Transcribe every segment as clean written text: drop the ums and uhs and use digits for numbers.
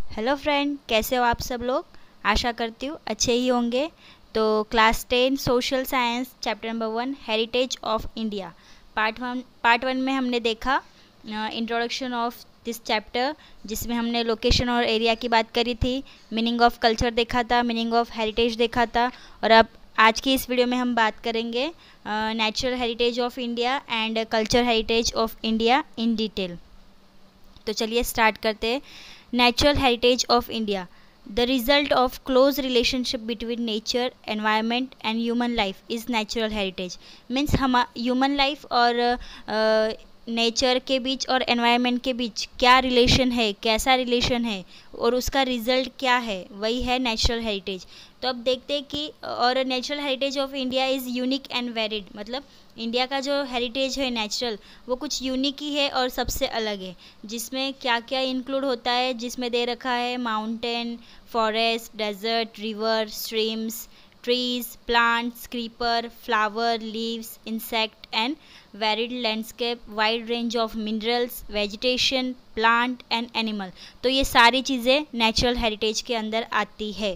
Hello friend, कैसे हो आप सब लोग। आशा करती हूँ अच्छे ही होंगे। तो class 10 social science chapter number 1 heritage of India part one में हमने देखा इंट्रोडक्शन ऑफ दिस चैप्टर, जिसमें हमने लोकेशन और एरिया की बात करी थी, मीनिंग ऑफ कल्चर देखा था, मीनिंग ऑफ हेरिटेज देखा था। और अब आज की इस वीडियो में हम बात करेंगे natural heritage of India and culture heritage of India in detail. तो चलिए स्टार्ट करते हैं। Natural heritage of India, the result of close relationship between nature, environment and human life is natural heritage. Means हम human life और nature के बीच और environment के बीच क्या रिलेशन है, कैसा रिलेशन है और उसका रिजल्ट क्या है, वही है नेचुरल हेरिटेज। तो अब देखते हैं कि और natural heritage of India is unique and varied, मतलब इंडिया का जो हेरिटेज है नेचुरल, वो कुछ यूनिक ही है और सबसे अलग है। जिसमें क्या क्या इंक्लूड होता है, जिसमें दे रखा है mountain, forest, desert, river, streams, trees, plants, creeper, flower, leaves, insect and varied landscape, wide range of minerals, vegetation, plant and animal। तो ये सारी चीज़ें नेचुरल हेरिटेज के अंदर आती है।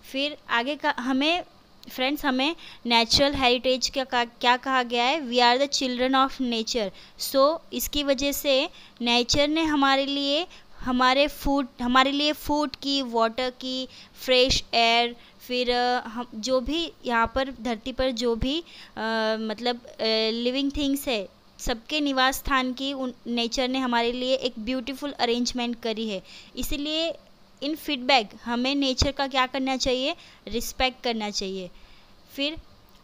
फिर आगे का हमें फ्रेंड्स, हमें नेचुरल हेरिटेज क्या कहा गया है, we are the children of nature. So इसकी वजह से नेचर ने हमारे लिए फूड की, वाटर की, फ्रेश एयर, फिर हम जो भी यहाँ पर धरती पर जो भी मतलब लिविंग थिंग्स है, सबके निवास स्थान की नेचर ने हमारे लिए एक ब्यूटीफुल अरेंजमेंट करी है। इसीलिए इन फीडबैक हमें नेचर का क्या करना चाहिए, रिस्पेक्ट करना चाहिए। फिर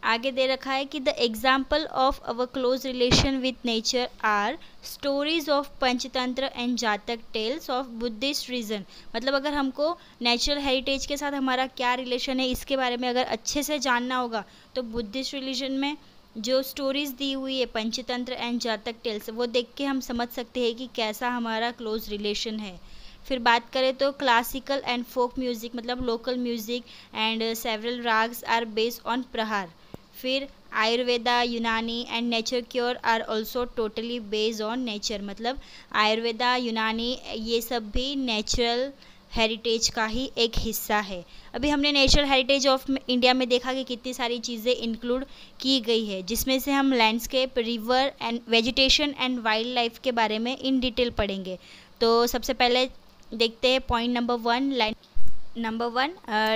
आगे दे रखा है कि the example of our close relation with nature are stories of Panchatantra and Jataka tales of Buddhist region. मतलब अगर हमको नेचुरल हेरिटेज के साथ हमारा क्या रिलेशन है, इसके बारे में अगर अच्छे से जानना होगा, तो बुद्धिस्ट रिलीजन में जो स्टोरीज दी हुई है पंचतंत्र एंड जातक टेल्स, वो देख के हम समझ सकते हैं कि कैसा हमारा क्लोज रिलेशन है। फिर बात करें तो क्लासिकल एंड फोक म्यूज़िक, मतलब local music and several ragas are based on prahar. फिर Ayurveda, Unani and nature cure are also totally based on nature. मतलब आयुर्वेदा, यूनानी, ये सब भी नेचुरल हेरिटेज का ही एक हिस्सा है। अभी हमने नेचुरल हेरिटेज ऑफ इंडिया में देखा कि कितनी सारी चीज़ें इंक्लूड की गई है, जिसमें से हम landscape, river and vegetation and wild life के बारे में इन डिटेल पढ़ेंगे। तो सबसे पहले देखते हैं point number one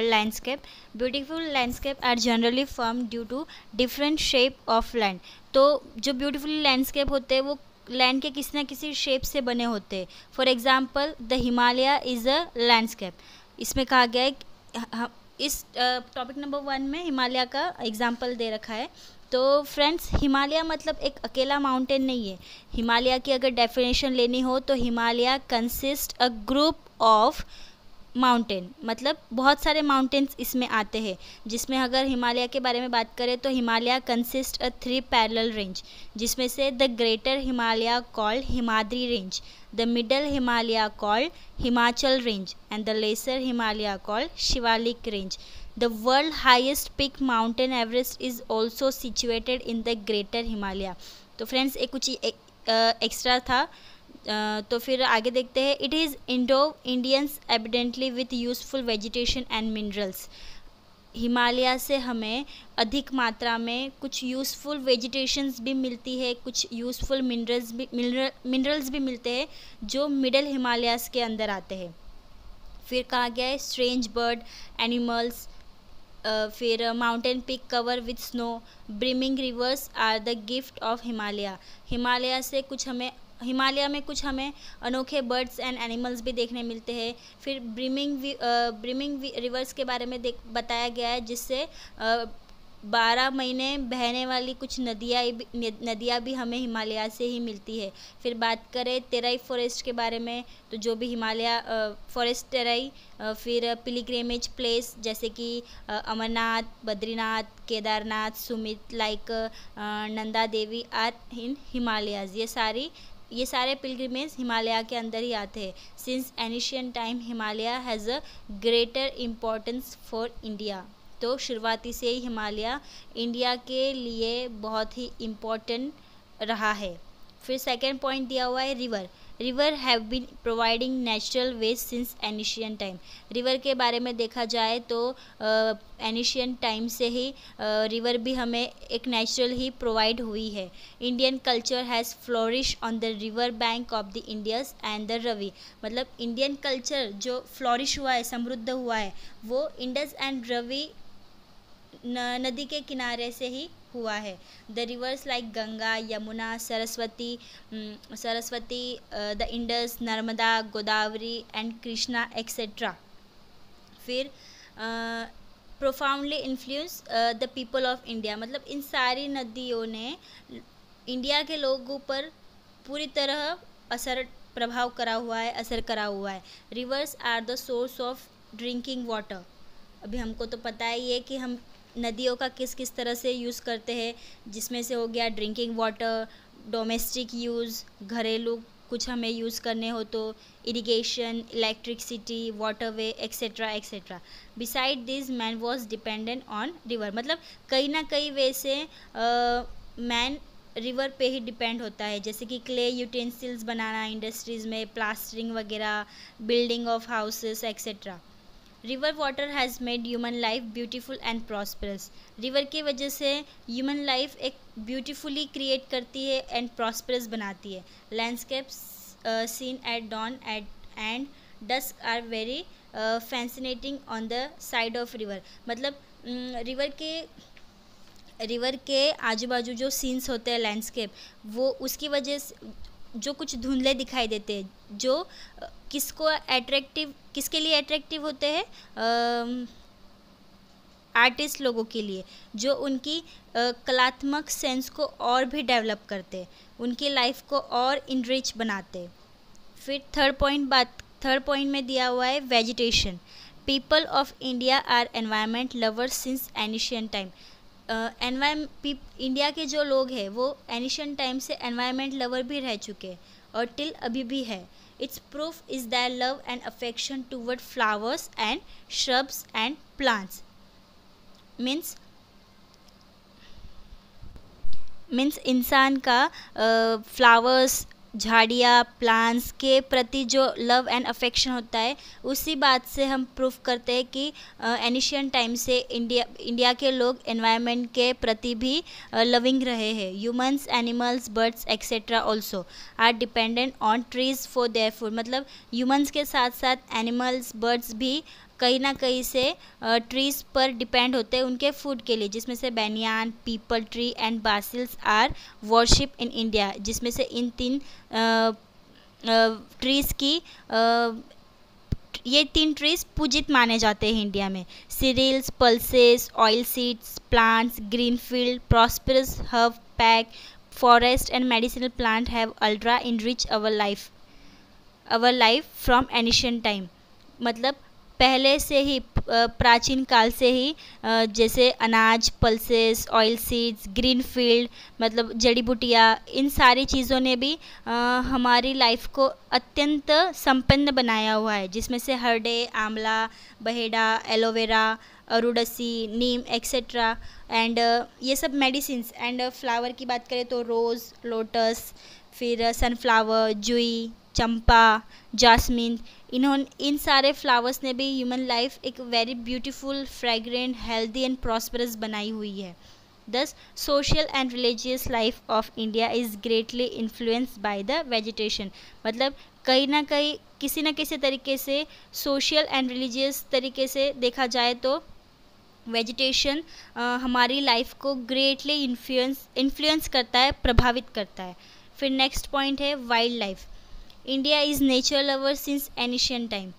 landscape. Beautiful landscape are generally form due to different shape of land. तो जो ब्यूटीफुल लैंडस्केप होते हैं वो लैंड के किसी न किसी शेप से बने होते हैं। For example the Himalaya is a landscape. इसमें कहा गया है, इस टॉपिक नंबर 1 में हिमालय का एग्जाम्पल दे रखा है। तो फ्रेंड्स, हिमालय मतलब एक अकेला माउंटेन नहीं है। हिमालय की अगर डेफिनेशन लेनी हो तो Himalaya consist a group of mountain, मतलब बहुत सारे माउंटेन्स इसमें आते हैं। जिसमें अगर हिमालय के बारे में बात करें तो Himalaya consist a 3 parallel range, जिसमें से the greater Himalaya called Himadri range, the middle Himalaya called Himachal range and the lesser Himalaya called Shivalik range. The world highest peak Mountain Everest is also situated in the Greater Himalaya। तो फ्रेंड्स एक कुछ extra था। तो फिर आगे देखते हैं। It is Indo Indians evidently with useful vegetation and minerals. Himalaya से हमें अधिक मात्रा में कुछ यूज़फुल वेजिटेशंस भी मिलती है, कुछ यूज़फुल मिनरल्स भी मिलते हैं जो मिडल हिमालयास के अंदर आते हैं। फिर कहा गया है स्ट्रेंज बर्ड एनिमल्स। फिर mountain peak cover with snow, brimming rivers are the gift of Himalaya. Himalaya में कुछ हमें अनोखे बर्ड्स एंड एनिमल्स भी देखने मिलते हैं। फिर ब्रिमिंग रिवर्स के बारे में बताया गया है, जिससे 12 महीने बहने वाली कुछ नदियाँ भी हमें हिमालय से ही मिलती है। फिर बात करें तेराई फॉरेस्ट के बारे में, तो जो भी हिमालय फॉरेस्ट तेराई, फिर पिलग्रिमेज प्लेस जैसे कि Amarnath, Badrinath, Kedarnath, summit like Nanda Devi are in Himalayas. ये सारे पिलग्रिमेज हिमालय के अंदर ही आते हैं। Since ancient time Himalaya has a greater importance for India. तो शुरुआती से ही हिमालय इंडिया के लिए बहुत ही इम्पोर्टेंट रहा है। फिर सेकेंड पॉइंट दिया हुआ है river. River have been providing natural waste since ancient time. River के बारे में देखा जाए तो एनिशियन टाइम से ही रिवर भी हमें एक नेचुरल ही प्रोवाइड हुई है। Indian culture has flourish on the river bank of the Indus and the Ravi. मतलब इंडियन कल्चर जो फ्लोरिश हुआ है, समृद्ध हुआ है, वो इंडस एंड रवि नदी के किनारे से ही हुआ है। The rivers like Ganga, Yamuna, Saraswati, the Indus, Narmada, Godavari and Krishna etcetera. फिर profoundly influence the people of India. मतलब इन सारी नदियों ने इंडिया के लोगों पर पूरी तरह प्रभाव करा हुआ है, असर करा हुआ है। Rivers are the source of drinking water. अभी हमको तो पता ही है कि हम नदियों का किस किस तरह से यूज़ करते हैं, जिसमें से हो गया ड्रिंकिंग वाटर, डोमेस्टिक यूज़, घरेलू कुछ हमें यूज़ करने हो तो, irrigation, electricity, waterway etcetera etcetera. Beside this man was dependent on river. मतलब कहीं ना कहीं वे से मैन रिवर पे ही डिपेंड होता है, जैसे कि क्ले यूटेंसिल्स बनाना इंडस्ट्रीज़ में, प्लास्टरिंग वगैरह, building of houses etcetera. River water has made human life beautiful and prosperous. River की वजह से ह्यूमन लाइफ एक ब्यूटीफुली क्रिएट करती है एंड प्रॉस्परस बनाती है। Landscapes seen at dawn and dusk are very fascinating on the side of river. मतलब river के आजू बाजू जो सीन्स होते हैं, लैंडस्केप, वो उसकी वजह से जो कुछ धुंधले दिखाई देते हैं, जो किसके लिए अट्रैक्टिव होते हैं, आर्टिस्ट लोगों के लिए, जो उनकी कलात्मक सेंस को और भी डेवलप करते, उनकी लाइफ को और इनरिच बनाते। फिर थर्ड पॉइंट में दिया हुआ है vegetation. People of India are environment lovers since ancient time. India के जो लोग हैं वो एनिशियंट टाइम से एनवायरमेंट लवर भी रह चुके और टिल अभी भी है। Its proof is that love and affection toward flowers and shrubs and plants. Means इंसान का फ्लावर्स, झाड़ियाँ, प्लांट्स के प्रति जो लव एंड अफेक्शन होता है, उसी बात से हम प्रूफ करते हैं कि एनिशियन टाइम से इंडिया के लोग एनवायरनमेंट के प्रति भी लविंग रहे हैं। Humans, animals, birds etcetera also are dependent on trees for their food. मतलब ह्यूमंस के साथ साथ एनिमल्स, बर्ड्स भी कहीं ना कहीं से ट्रीज़ पर डिपेंड होते हैं उनके फूड के लिए, जिसमें से banyan, peepal tree and basils are worship in India. जिसमें से इन 3 ट्रीज़ की ये 3 ट्रीज़ पूजित माने जाते हैं इंडिया में। Cereals, pulses, oil seeds, plants, green field, prosperous herb pack, forest and medicinal plant have ultra enrich our life from ancient time. मतलब पहले से ही, प्राचीन काल से ही जैसे अनाज, pulses, oil seeds, green field, मतलब जड़ी बूटियाँ, इन सारी चीज़ों ने भी हमारी लाइफ को अत्यंत संपन्न बनाया हुआ है, जिसमें से हरडे, आंवला, बहेड़ा, एलोवेरा, अरुडसी, नीम एक्सेट्रा एंड ये सब मेडिसिन्स। एंड फ्लावर की बात करें तो रोज़, लोटस, फिर सनफ्लावर, जुई, चंपा, जासमीन, इन सारे फ्लावर्स ने भी ह्यूमन लाइफ एक very beautiful, fragrant, healthy and prosperous बनाई हुई है। Thus, social and religious life of India is greatly influenced by the vegetation। मतलब कहीं ना कहीं किसी न किसी तरीके से सोशल एंड रिलीजियस तरीके से देखा जाए तो वेजिटेशन हमारी लाइफ को ग्रेटली इन्फ्लुएंस करता है, प्रभावित करता है। फिर नेक्स्ट पॉइंट है wild life. India is nature lover since ancient time.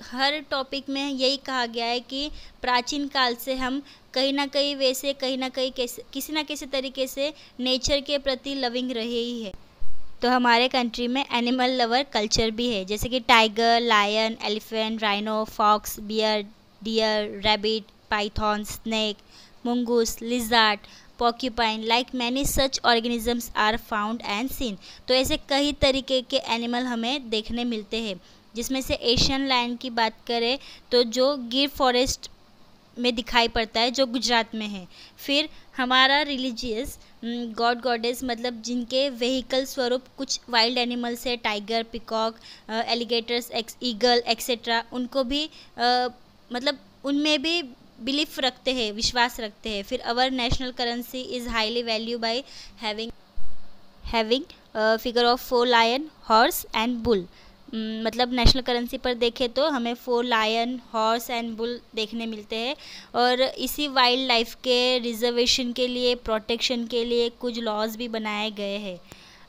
Her topic में यही कहा गया है कि प्राचीन काल से हम कहीं ना कहीं वैसे, कहीं ना कहीं किसी ना किसी तरीके से नेचर के प्रति लविंग रहे ही है। तो हमारे कंट्री में एनिमल लवर कल्चर भी है, जैसे कि tiger, lion, elephant, rhino, fox, bear, deer, rabbit, python, snake, mongoose, lizard, porcupine, like many such organisms are found and seen। तो ऐसे कई तरीके के एनिमल हमें देखने मिलते हैं, जिसमें से एशियन लायन की बात करें तो जो गिर फॉरेस्ट में दिखाई पड़ता है, जो गुजरात में है। फिर हमारा रिलीजियस गॉड गॉडेस मतलब जिनके वेहिकल स्वरूप कुछ वाइल्ड एनिमल्स है, tiger, peacock, alligators, eagle etcetera, उनको भी मतलब उनमें भी बिलीफ रखते हैं, विश्वास रखते हैं। फिर our national currency is highly value by having figure of 4 lion, horse and bull. मतलब नेशनल करेंसी पर देखें तो हमें 4 लायन, हॉर्स एंड बुल देखने मिलते हैं। और इसी वाइल्ड लाइफ के रिजर्वेशन के लिए, प्रोटेक्शन के लिए कुछ लॉज भी बनाए गए हैं।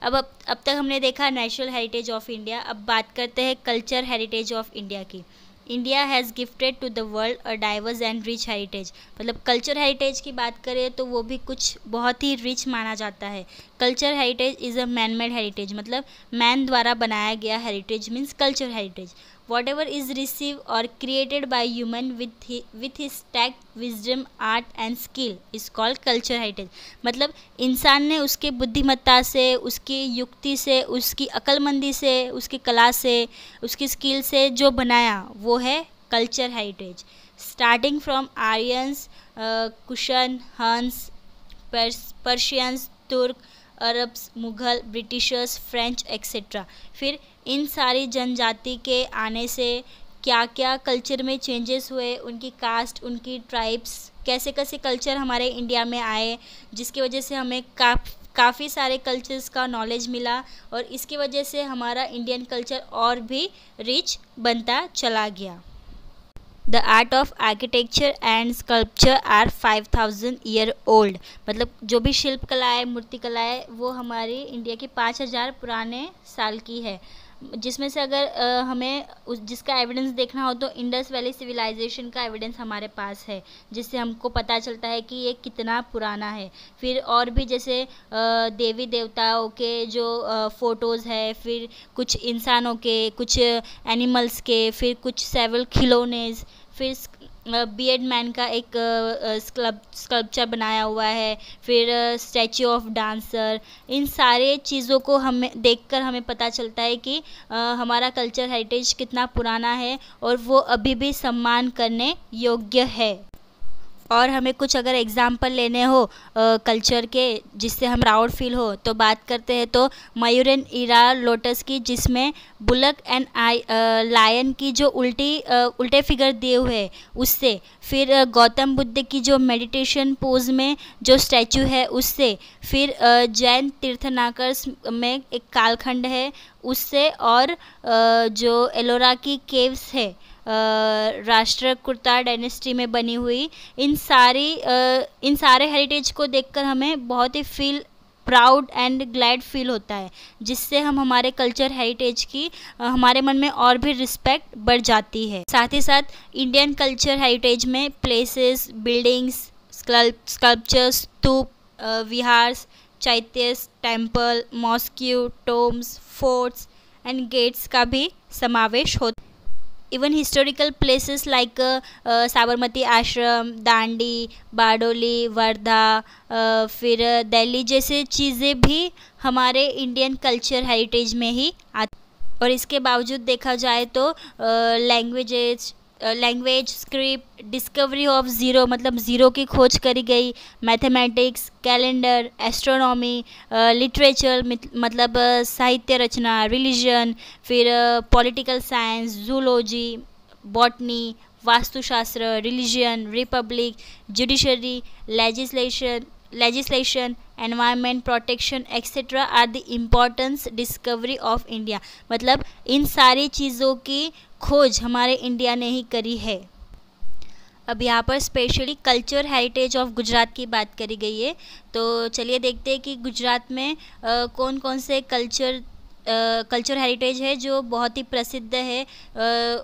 अब तक हमने देखा नेचुरल हेरिटेज ऑफ इंडिया। अब बात करते हैं कल्चर हेरिटेज ऑफ इंडिया की। India has gifted to the world a diverse and rich heritage. मतलब कल्चर हेरिटेज की बात करें तो वो भी कुछ बहुत ही रिच माना जाता है। Culture heritage is a man made heritage, मतलब मैन द्वारा बनाया गया heritage means culture heritage. whatever is received or created by human with his tact, wisdom, art and skill is called culture heritage। मतलब इंसान ने उसके बुद्धिमत्ता से, उसकी युक्ति से, उसकी अक्लमंदी से, उसकी कला से, उसकी स्किल से जो बनाया वो है culture heritage. Starting from Aryans, cushion, हंस, पर्शियंस, तुर्क, Arabs, Mughal, Britishers, French etcetera. फिर इन सारी जनजाति के आने से क्या क्या कल्चर में चेंजेस हुए, उनकी कास्ट, उनकी ट्राइब्स, कैसे कैसे कल्चर हमारे इंडिया में आए, जिसकी वजह से हमें काफ़ी सारे कल्चर्स का नॉलेज मिला और इसकी वजह से हमारा इंडियन कल्चर और भी रिच बनता चला गया। The art of architecture and sculpture are 5000 year old. मतलब जो भी शिल्प कला है, मूर्ति कला है, वो हमारी इंडिया की 5000 पुराने साल की है। जिसमें से अगर हमें जिसका एविडेंस देखना हो तो इंडस वैली सिविलाइजेशन का एविडेंस हमारे पास है, जिससे हमको पता चलता है कि ये कितना पुराना है। फिर और भी जैसे देवी देवताओं के जो फ़ोटोज़ है, फिर कुछ इंसानों के, कुछ एनिमल्स के, फिर कुछ सेवल खिलौनेज़, फिर बियर्ड मैन का एक स्कल्पचर बनाया हुआ है, फिर स्टैचू ऑफ डांसर। इन सारे चीज़ों को हमें देखकर हमें पता चलता है कि हमारा कल्चर हेरिटेज कितना पुराना है और वो अभी भी सम्मान करने योग्य है। और हमें कुछ अगर एग्जाम्पल लेने हो कल्चर के जिससे हम प्राउड फील हो, तो बात करते हैं तो मयूरन इरा लोटस की, जिसमें बुलक एंड लायन की जो उल्टे फिगर दिए हुए हैं उससे, फिर गौतम बुद्ध की जो मेडिटेशन पोज में जो स्टैचू है उससे, फिर जैन तीर्थनाकर्स में एक कालखंड है उससे, और जो एलोरा की केव्स है राष्ट्रकूटा डायनेस्टी में बनी हुई, इन सारे हेरिटेज को देखकर हमें बहुत ही feel proud and glad feel होता है, जिससे हम हमारे कल्चर हेरिटेज की हमारे मन में और भी रिस्पेक्ट बढ़ जाती है। साथ ही साथ इंडियन कल्चर हेरिटेज में places, buildings, sculptures, stupa, viharas, chaityas, temple, mosque, tombs, forts and gates का भी समावेश होता है। Even historical places like Sabarmati Ashram, Dandi, Bardoli, Wardha, फिर दिल्ली जैसे चीज़ें भी हमारे इंडियन कल्चर हेरिटेज में ही आती। और इसके बावजूद देखा जाए तो language, script, discovery of zero मतलब ज़ीरो की खोज करी गई, मैथमेटिक्स, कैलेंडर, एस्ट्रोनॉमी, लिटरेचर मतलब साहित्य रचना, रिलीजन, फिर political science, zoology, botany, Vastushastra, religion, republic, judiciary, legislation, environment protection etc. Are the importance discovery of India. मतलब इन सारी चीज़ों की खोज हमारे इंडिया ने ही करी है। अब यहाँ पर specially culture heritage of Gujarat की बात करी गई है, तो चलिए देखते हैं कि गुजरात में कौन कौन से कल्चर हेरिटेज है जो बहुत ही प्रसिद्ध है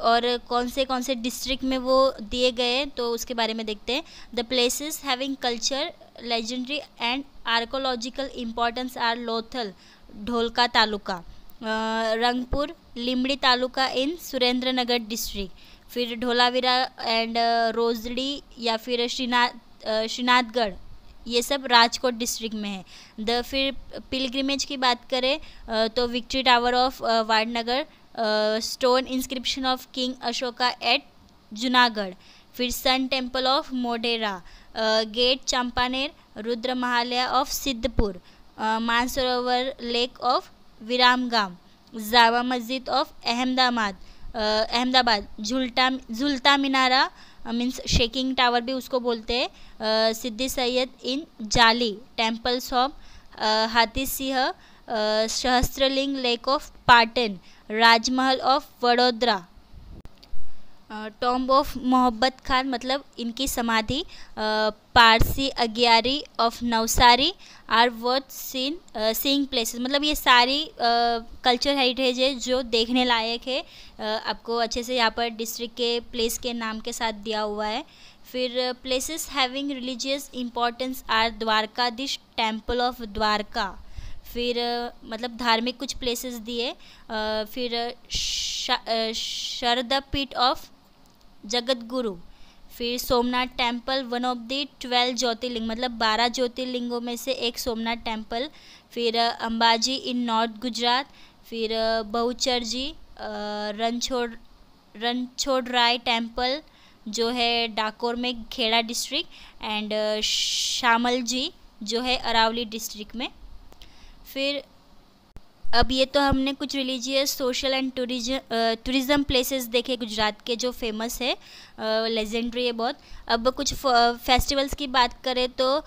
और कौन से डिस्ट्रिक्ट में वो दिए गए, तो उसके बारे में देखते हैं। The places having culture, legendary and archaeological importance are Lothal, Dholka taluka, Rangpur, Limdi taluka in Surendranagar district, फिर ढोलावीरा एंड रोजड़ी या फिर श्रीनाथगढ़, ये सब राजकोट डिस्ट्रिक्ट में है। फिर पिलग्रिमेज की बात करें तो victory tower of Vadnagar, stone inscription of king Ashoka at Junagadh, फिर sun temple of Modhera, gate Champaner, Rudra Mahalaya of Siddhpur, Mansarovar lake of Viramgam, Jama Masjid of Ahmedabad, Jhulta Minara means shaking tower भी उसको बोलते हैं, सिद्दी सैयद इन जाली, temples of Hathee Singh, Sahastralinga lake of Patan, Rajmahal of Vadodara, tomb of मोहब्बत खान मतलब इनकी समाधि, Parsi agiary of Navsari are worth seeing places. मतलब ये सारी कल्चर हेरिटेज है जो देखने लायक है। आपको अच्छे से यहाँ पर डिस्ट्रिक्ट के प्लेस के नाम के साथ दिया हुआ है। फिर places having religious importance are Dwarkadhish temple of Dwarka. फिर मतलब धार्मिक कुछ प्लेसेस दिए। फिर शारदा पीठ ऑफ जगत गुरु। फिर Somnath temple one of the 12 ज्योतिर्लिंग मतलब 12 ज्योतिर्लिंगों में से एक सोमनाथ टेम्पल। फिर अंबाजी इन नॉर्थ गुजरात। फिर बहुचर जी, रणछोड़राय टेम्पल जो है डाकोर में खेड़ा डिस्ट्रिक्ट, एंड शामल जी जो है अरावली डिस्ट्रिक्ट में। फिर अब ये तो हमने कुछ religious, social and tourism places देखे गुजरात के जो फेमस है, लेजेंडरी है बहुत। अब कुछ फेस्टिवल्स की बात करें तो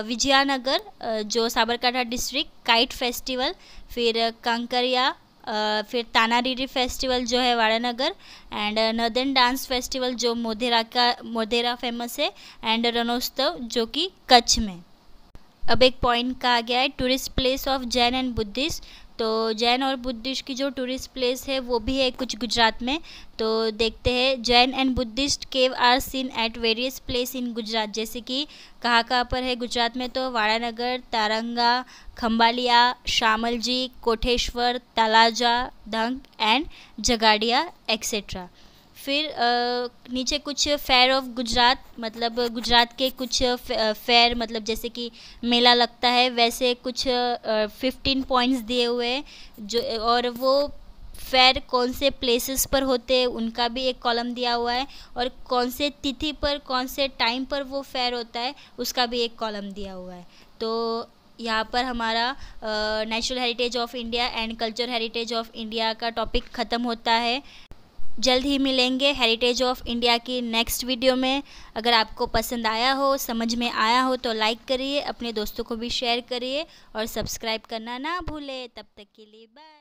विजयनगर जो साबरकांठा डिस्ट्रिक्ट, काइट फेस्टिवल। फिर कंकरिया, फिर तानारीरी फेस्टिवल जो है वाड़ानगर, एंड नर्दर्न डांस फेस्टिवल जो मोधेरा फेमस है, एंड रणोत्सव जो कि कच्छ में। अब एक पॉइंट कहा गया है tourist place of Jain and Buddhist. तो जैन और बुद्धिस्ट की जो टूरिस्ट प्लेस है वो भी है कुछ गुजरात में। तो देखते हैं, Jain and Buddhist cave are seen at various place in Gujarat. जैसे कि कहाँ पर है गुजरात में, तो वाड़ानगर, तारंगा, खंबालिया, शामल जी, कोठेश्वर, तलाजा, धंग एंड जगाड़िया एक्सेट्रा। फिर नीचे कुछ फेयर ऑफ गुजरात मतलब गुजरात के कुछ फेयर मतलब जैसे कि मेला लगता है वैसे कुछ 15 पॉइंट्स दिए हुए हैं जो, और वो फेयर कौन से प्लेसेस पर होते हैं उनका भी एक कॉलम दिया हुआ है, और कौन से तिथि पर कौन से टाइम पर वो फेयर होता है उसका भी एक कॉलम दिया हुआ है। तो यहाँ पर हमारा natural heritage of India and culture heritage of India का टॉपिक ख़त्म होता है। जल्द ही मिलेंगे हेरिटेज ऑफ इंडिया की नेक्स्ट वीडियो में। अगर आपको पसंद आया हो, समझ में आया हो तो लाइक करिए, अपने दोस्तों को भी शेयर करिए और सब्सक्राइब करना ना भूलें। तब तक के लिए बाय।